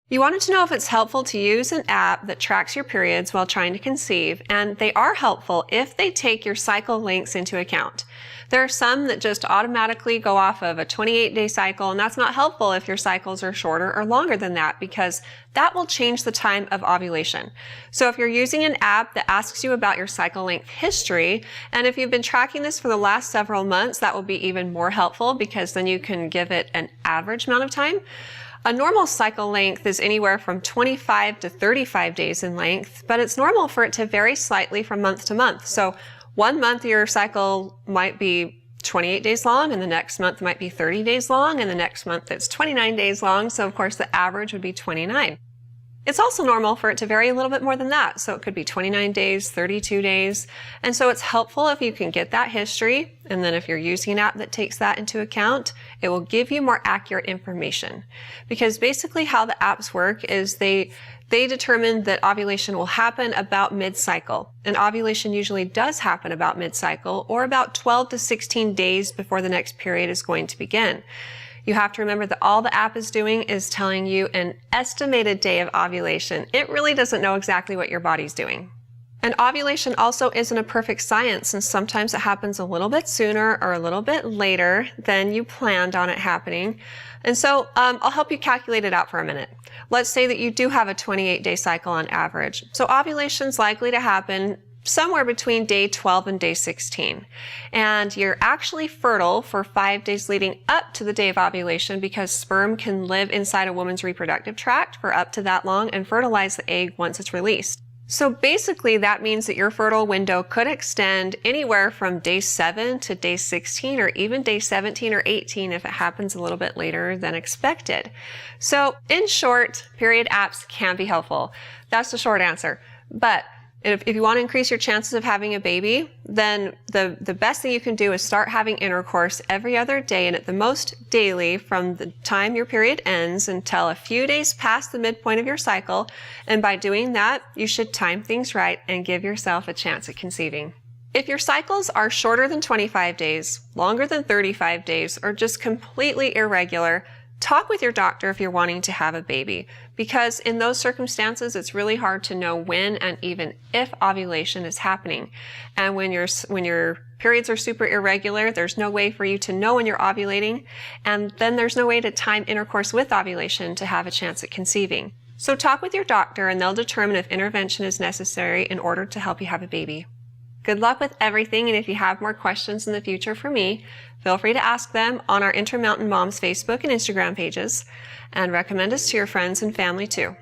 You wanted to know if it's helpful to use an app that tracks your periods while trying to conceive, and they are helpful if they take your cycle lengths into account. There are some that just automatically go off of a 28-day cycle, and that's not helpful if your cycles are shorter or longer than that, because that will change the time of ovulation. So if you're using an app that asks you about your cycle length history, and if you've been tracking this for the last several months, that will be even more helpful, because then you can give it an average amount of time. A normal cycle length is anywhere from 25 to 35 days in length, but it's normal for it to vary slightly from month to month. So 1 month your cycle might be 28 days long, and the next month might be 30 days long, and the next month it's 29 days long. So of course the average would be 29. It's also normal for it to vary a little bit more than that. So it could be 29 days, 32 days. And so it's helpful if you can get that history. And then if you're using an app that takes that into account, it will give you more accurate information. Because basically how the apps work is they determine that ovulation will happen about mid-cycle. And ovulation usually does happen about mid-cycle, or about 12 to 16 days before the next period is going to begin. You have to remember that all the app is doing is telling you an estimated day of ovulation. It really doesn't know exactly what your body's doing. And ovulation also isn't a perfect science, and sometimes it happens a little bit sooner or a little bit later than you planned on it happening. And so I'll help you calculate it out for a minute. Let's say that you do have a 28-day cycle on average. So ovulation's likely to happen somewhere between day 12 and day 16. And you're actually fertile for 5 days leading up to the day of ovulation, because sperm can live inside a woman's reproductive tract for up to that long and fertilize the egg once it's released. So basically that means that your fertile window could extend anywhere from day 7 to day 16, or even day 17 or 18 if it happens a little bit later than expected. So in short, period apps can be helpful. That's the short answer. But if you want to increase your chances of having a baby, then the best thing you can do is start having intercourse every other day, and at the most daily from the time your period ends until a few days past the midpoint of your cycle. And by doing that, you should time things right and give yourself a chance at conceiving. If your cycles are shorter than 25 days, longer than 35 days, or just completely irregular, talk with your doctor if you're wanting to have a baby, because in those circumstances, it's really hard to know when and even if ovulation is happening. And when your periods are super irregular, there's no way for you to know when you're ovulating, and then there's no way to time intercourse with ovulation to have a chance at conceiving. So talk with your doctor, and they'll determine if intervention is necessary in order to help you have a baby. Good luck with everything, and if you have more questions in the future for me, feel free to ask them on our Intermountain Moms Facebook and Instagram pages, and recommend us to your friends and family too.